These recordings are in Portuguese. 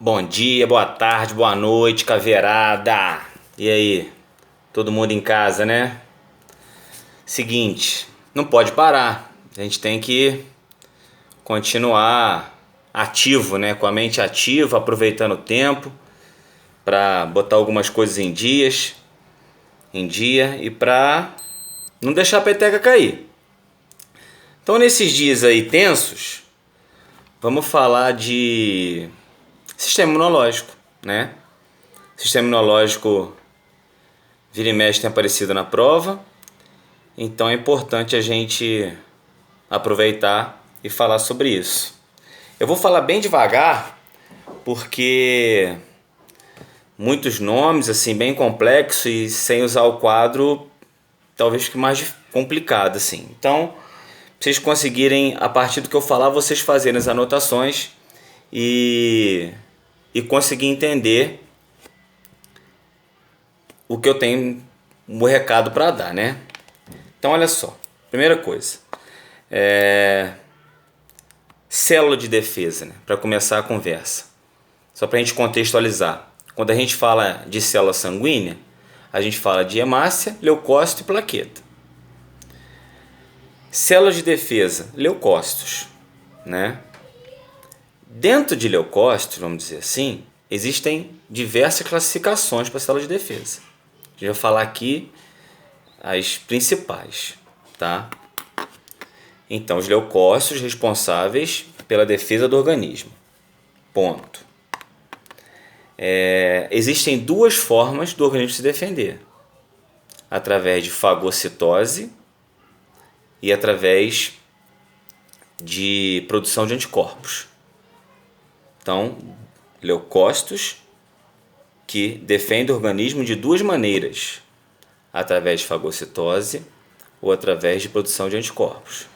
Bom dia, boa tarde, boa noite, caveirada. E aí? Todo mundo em casa, né? Seguinte, não pode parar. A gente tem que continuar ativo, né? Com a mente ativa, aproveitando o tempo para botar algumas coisas em dia e para não deixar a peteca cair. Então, nesses dias aí tensos, vamos falar de sistema imunológico, né? Sistema imunológico vira e mexe tem aparecido na prova, então é importante a gente aproveitar e falar sobre isso. Eu vou falar bem devagar, porque muitos nomes, assim, bem complexos e sem usar o quadro, talvez fique mais complicado, assim. Então, pra vocês conseguirem, a partir do que eu falar, vocês fazerem as anotações e, e conseguir entender o que eu tenho, o recado para dar, né? Então, olha só. Primeira coisa. Célula de defesa, né? Para começar a conversa. Só para a gente contextualizar. Quando a gente fala de célula sanguínea, a gente fala de hemácia, leucócito e plaqueta. Células de defesa, leucócitos, né? Dentro de leucócitos, vamos dizer assim, existem diversas classificações para célula de defesa. A gente vai falar aqui as principais, tá? Então, os leucócitos responsáveis pela defesa do organismo. Ponto. Existem duas formas do organismo se defender: através de fagocitose e através de produção de anticorpos. Então, leucócitos que defendem o organismo de duas maneiras: através de fagocitose ou através de produção de anticorpos.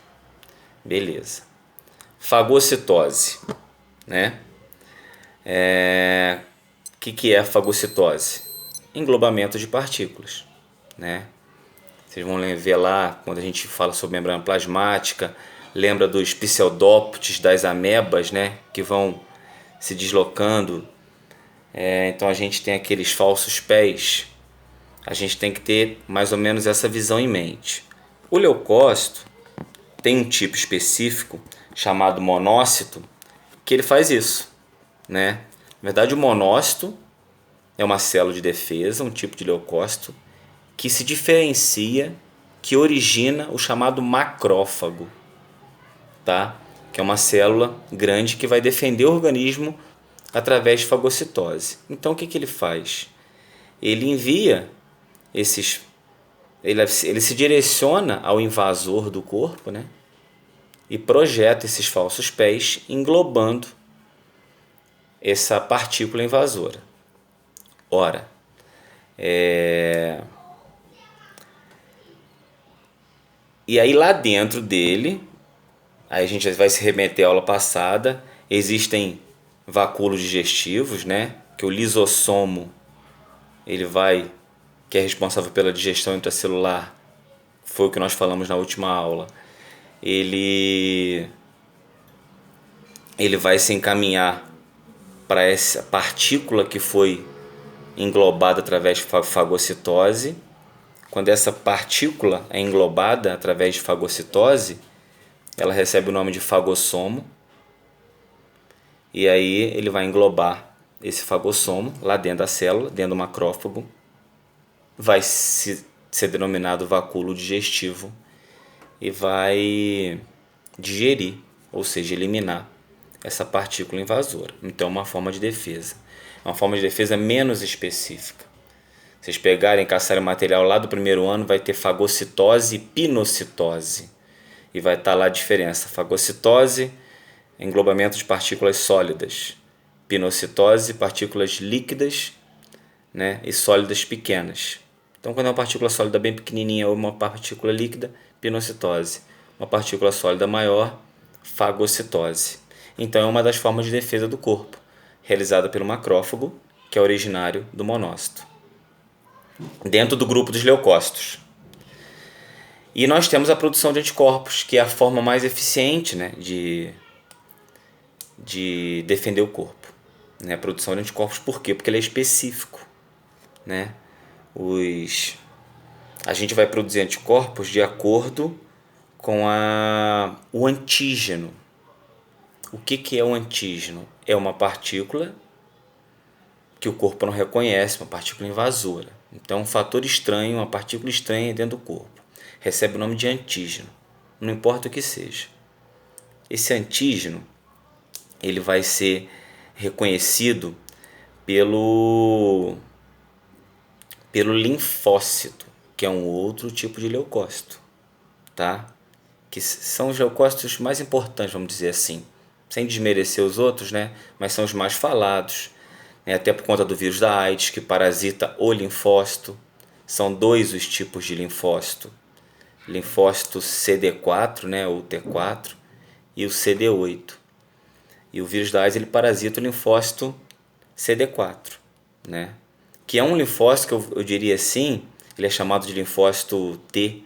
Beleza. Fagocitose, né? O que é a fagocitose? Englobamento de partículas, né? Vocês vão ver lá, quando a gente fala sobre membrana plasmática, lembra dos pseudópodes, das amebas, né? Que vão se deslocando. Então a gente tem aqueles falsos pés. A gente tem que ter mais ou menos essa visão em mente. O leucócito tem um tipo específico chamado monócito que ele faz isso, né? Na verdade, o monócito é uma célula de defesa, um tipo de leucócito que se diferencia, que origina o chamado macrófago, tá? Que é uma célula grande que vai defender o organismo através de fagocitose. Então, o que ele faz? Ele envia esses... Ele se direciona ao invasor do corpo, né? E projeta esses falsos pés, englobando essa partícula invasora. Ora, e aí lá dentro dele, aí a gente vai se remeter à aula passada, existem vacúolos digestivos, né? Que o lisossomo, que é responsável pela digestão intracelular, foi o que nós falamos na última aula. Ele vai se encaminhar para essa partícula que foi englobada através de fagocitose. Quando essa partícula é englobada através de fagocitose, ela recebe o nome de fagossomo. E aí ele vai englobar esse fagossomo lá dentro da célula, dentro do macrófago. Vai ser denominado vacúolo digestivo e vai digerir, ou seja, eliminar essa partícula invasora. Então é uma forma de defesa. É uma forma de defesa menos específica. Vocês pegarem e caçarem o material lá do primeiro ano, vai ter fagocitose e pinocitose. E vai estar lá a diferença. Fagocitose, englobamento de partículas sólidas. Pinocitose, partículas líquidas, né, e sólidas pequenas. Então, quando é uma partícula sólida bem pequenininha ou uma partícula líquida, pinocitose. Uma partícula sólida maior, fagocitose. Então, é uma das formas de defesa do corpo, realizada pelo macrófago, que é originário do monócito, dentro do grupo dos leucócitos. E nós temos a produção de anticorpos, que é a forma mais eficiente, né, de defender o corpo, né? A produção de anticorpos, por quê? Porque ele é específico, né? A gente vai produzir anticorpos de acordo com o antígeno. O que é o antígeno? É uma partícula que o corpo não reconhece, uma partícula invasora. Então, um fator estranho, uma partícula estranha dentro do corpo, recebe o nome de antígeno, não importa o que seja. Esse antígeno, ele vai ser reconhecido pelo linfócito, que é um outro tipo de leucócito, tá? Que são os leucócitos mais importantes, vamos dizer assim, sem desmerecer os outros, né? Mas são os mais falados, né? Até por conta do vírus da AIDS, que parasita o linfócito. São dois os tipos de linfócito: linfócito CD4, né? Ou T4, e o CD8. E o vírus da AIDS, ele parasita o linfócito CD4, né? Que é um linfócito que eu diria assim, ele é chamado de linfócito T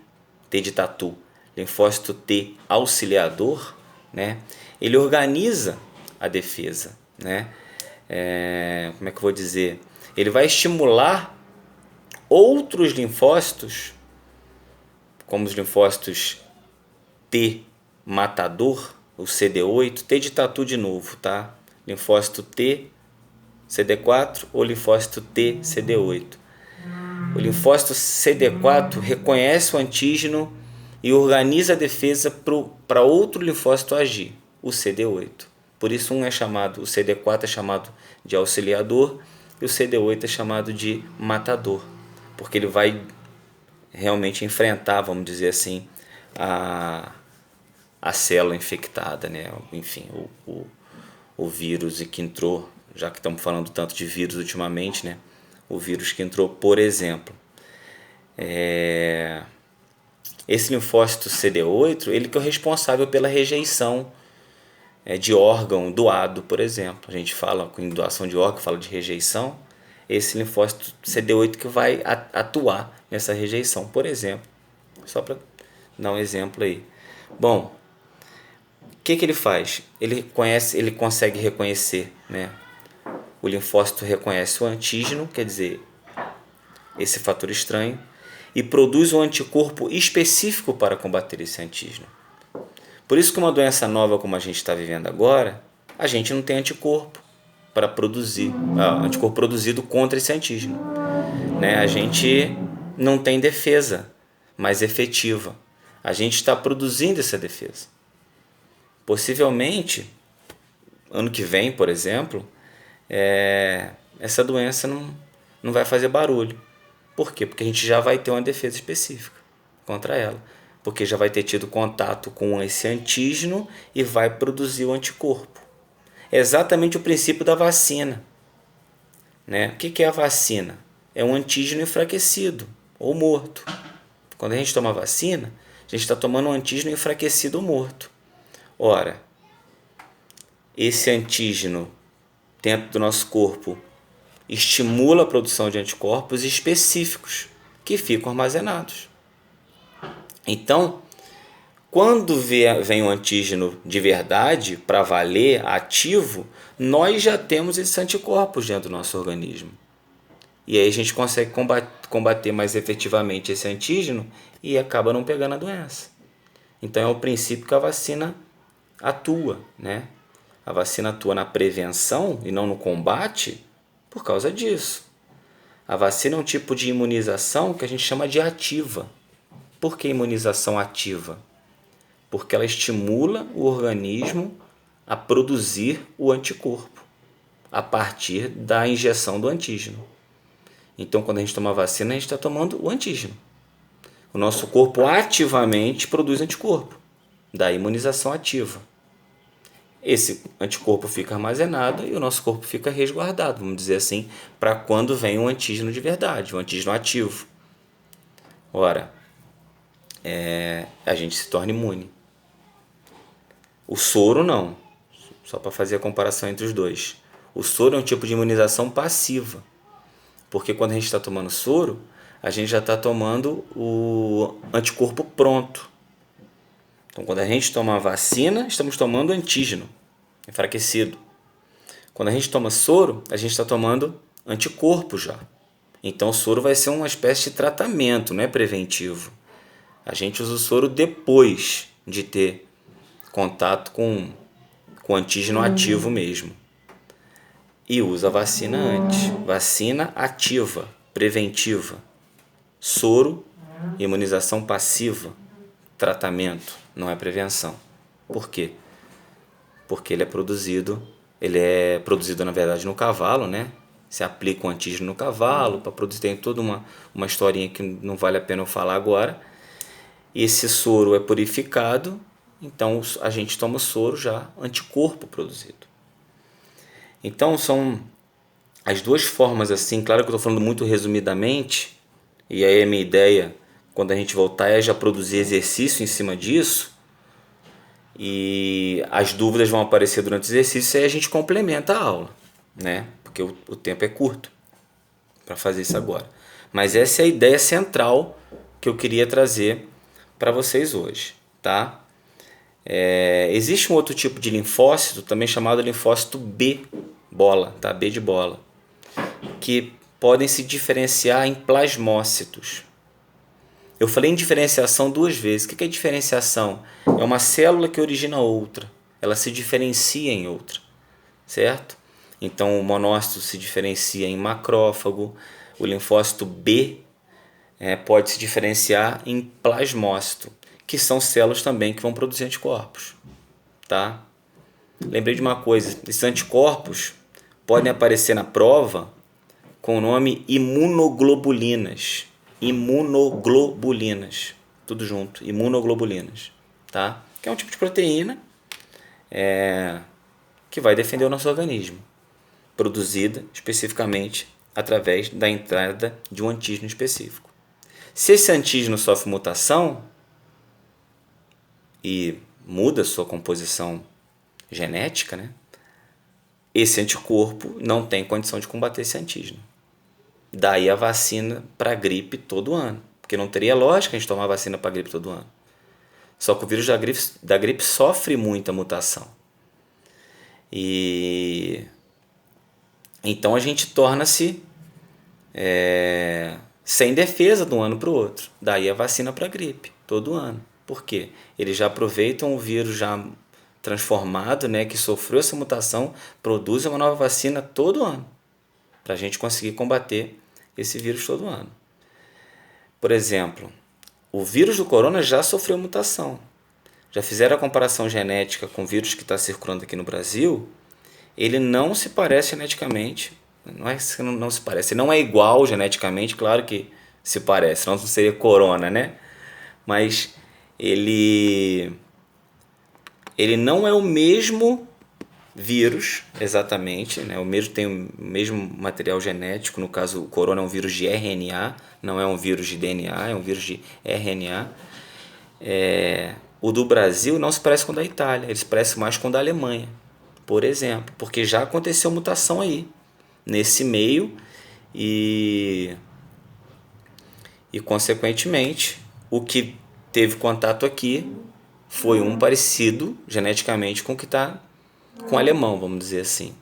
de tatu, linfócito T auxiliador, né? Ele organiza a defesa, né? Como é que eu vou dizer? Ele vai estimular outros linfócitos, como os linfócitos T matador, o CD8, T de tatu de novo, tá? Linfócito T CD4 ou linfócito T CD8. O linfócito CD4 reconhece o antígeno e organiza a defesa para outro linfócito agir, o CD8. Por isso o CD4 é chamado de auxiliador e o CD8 é chamado de matador, porque ele vai realmente enfrentar, vamos dizer assim, a célula infectada, né? Enfim, o vírus que entrou, já que estamos falando tanto de vírus ultimamente, né? O vírus que entrou, por exemplo. Esse linfócito CD8, ele que é o responsável pela rejeição de órgão doado, por exemplo. A gente fala com doação de órgão, fala de rejeição. Esse linfócito CD8 que vai atuar nessa rejeição, por exemplo. Só para dar um exemplo aí. Bom, o que ele faz? Ele consegue reconhecer, né? O linfócito reconhece o antígeno, quer dizer, esse fator estranho, e produz um anticorpo específico para combater esse antígeno. Por isso que uma doença nova como a gente está vivendo agora, a gente não tem anticorpo para produzir, anticorpo produzido contra esse antígeno, né? A gente não tem defesa mais efetiva. A gente está produzindo essa defesa. Possivelmente, ano que vem, por exemplo, essa doença não vai fazer barulho. Por quê? Porque a gente já vai ter uma defesa específica contra ela. Porque já vai ter tido contato com esse antígeno e vai produzir o anticorpo. É exatamente o princípio da vacina, né? O que é a vacina? É um antígeno enfraquecido ou morto. Quando a gente toma vacina, a gente está tomando um antígeno enfraquecido ou morto. Ora, esse antígeno dentro do nosso corpo estimula a produção de anticorpos específicos que ficam armazenados. Então, quando vem o antígeno de verdade, para valer, ativo, nós já temos esses anticorpos dentro do nosso organismo. E aí a gente consegue combater mais efetivamente esse antígeno e acaba não pegando a doença. Então é o princípio que a vacina atua, né? A vacina atua na prevenção e não no combate por causa disso. A vacina é um tipo de imunização que a gente chama de ativa. Por que imunização ativa? Porque ela estimula o organismo a produzir o anticorpo a partir da injeção do antígeno. Então, quando a gente toma vacina, a gente está tomando o antígeno. O nosso corpo ativamente produz anticorpo, da imunização ativa. Esse anticorpo fica armazenado e o nosso corpo fica resguardado, vamos dizer assim, para quando vem um antígeno de verdade, um antígeno ativo. Ora, a gente se torna imune. O soro não, só para fazer a comparação entre os dois. O soro é um tipo de imunização passiva, porque quando a gente está tomando soro, a gente já está tomando o anticorpo pronto. Então, quando a gente toma a vacina, estamos tomando antígeno enfraquecido. Quando a gente toma soro, a gente está tomando anticorpo já. Então o soro vai ser uma espécie de tratamento, não é preventivo. A gente usa o soro depois de ter contato com antígeno ativo mesmo. E usa a vacina antes. Vacina ativa, preventiva. Soro, imunização passiva, tratamento, não é prevenção. Por quê? Porque ele é produzido na verdade no cavalo, né? Se aplica um antígeno no cavalo para produzir, tem toda uma historinha que não vale a pena eu falar agora. Esse soro é purificado, então a gente toma o soro já anticorpo produzido. Então são as duas formas assim, claro que eu estou falando muito resumidamente, e aí a minha ideia, quando a gente voltar, é já produzir exercício em cima disso, e as dúvidas vão aparecer durante o exercício e aí a gente complementa a aula, né? Porque o tempo é curto para fazer isso agora. Mas essa é a ideia central que eu queria trazer para vocês hoje, tá? Existe um outro tipo de linfócito, também chamado linfócito B, bola, tá? B de bola, que podem se diferenciar em plasmócitos. Eu falei em diferenciação duas vezes. O que é diferenciação? É uma célula que origina outra. Ela se diferencia em outra, certo? Então o monócito se diferencia em macrófago. O linfócito B pode se diferenciar em plasmócito, que são células também que vão produzir anticorpos, tá? Lembrei de uma coisa. Esses anticorpos podem aparecer na prova com o nome imunoglobulinas. Imunoglobulinas, tudo junto, imunoglobulinas, tá? Que é um tipo de proteína que vai defender o nosso organismo, produzida especificamente através da entrada de um antígeno específico. Se esse antígeno sofre mutação e muda sua composição genética, né? Esse anticorpo não tem condição de combater esse antígeno. Daí a vacina para gripe todo ano. Porque não teria lógica a gente tomar vacina para gripe todo ano. Só que o vírus da gripe sofre muita mutação. E então a gente torna-se sem defesa de um ano para o outro. Daí a vacina para gripe todo ano. Por quê? Eles já aproveitam o vírus já transformado, né, que sofreu essa mutação, produzem uma nova vacina todo ano, para a gente conseguir combater esse vírus todo ano. Por exemplo, o vírus do corona já sofreu mutação. Já fizeram a comparação genética com o vírus que está circulando aqui no Brasil. Ele não se parece geneticamente. Não é que não se parece. Ele não é igual geneticamente, claro que se parece, senão não seria corona, né? Mas ele não é o mesmo vírus, exatamente, né? Tem o mesmo material genético. No caso, o corona é um vírus de RNA, não é um vírus de DNA, é um vírus de RNA. O do Brasil não se parece com o da Itália, ele se parece mais com o da Alemanha, por exemplo, porque já aconteceu mutação aí, nesse meio, e consequentemente, o que teve contato aqui foi um parecido geneticamente com o que está com o alemão, vamos dizer assim.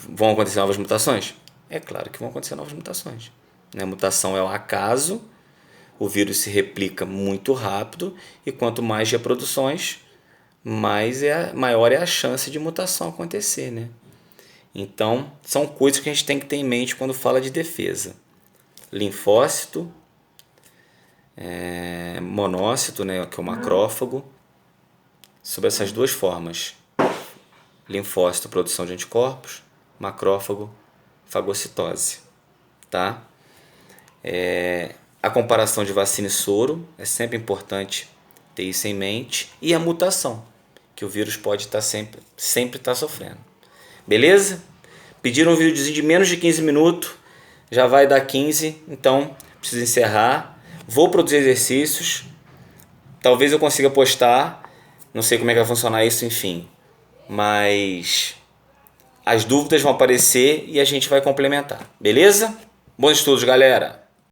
Vão acontecer novas mutações? É claro que vão acontecer novas mutações. A mutação é um acaso, o vírus se replica muito rápido e quanto mais reproduções, maior é a chance de mutação acontecer, né? Então, são coisas que a gente tem que ter em mente quando fala de defesa. Linfócito, monócito, né, que é o macrófago, sobre essas duas formas. Linfócito, produção de anticorpos, macrófago, fagocitose, tá? A comparação de vacina e soro é sempre importante ter isso em mente, e a mutação, que o vírus pode estar sempre estar sofrendo. Beleza? Pediram um videozinho de menos de 15 minutos, já vai dar 15, então preciso encerrar. Vou produzir exercícios, talvez eu consiga postar, não sei como é que vai funcionar isso, enfim. Mas as dúvidas vão aparecer e a gente vai complementar. Beleza? Bons estudos, galera!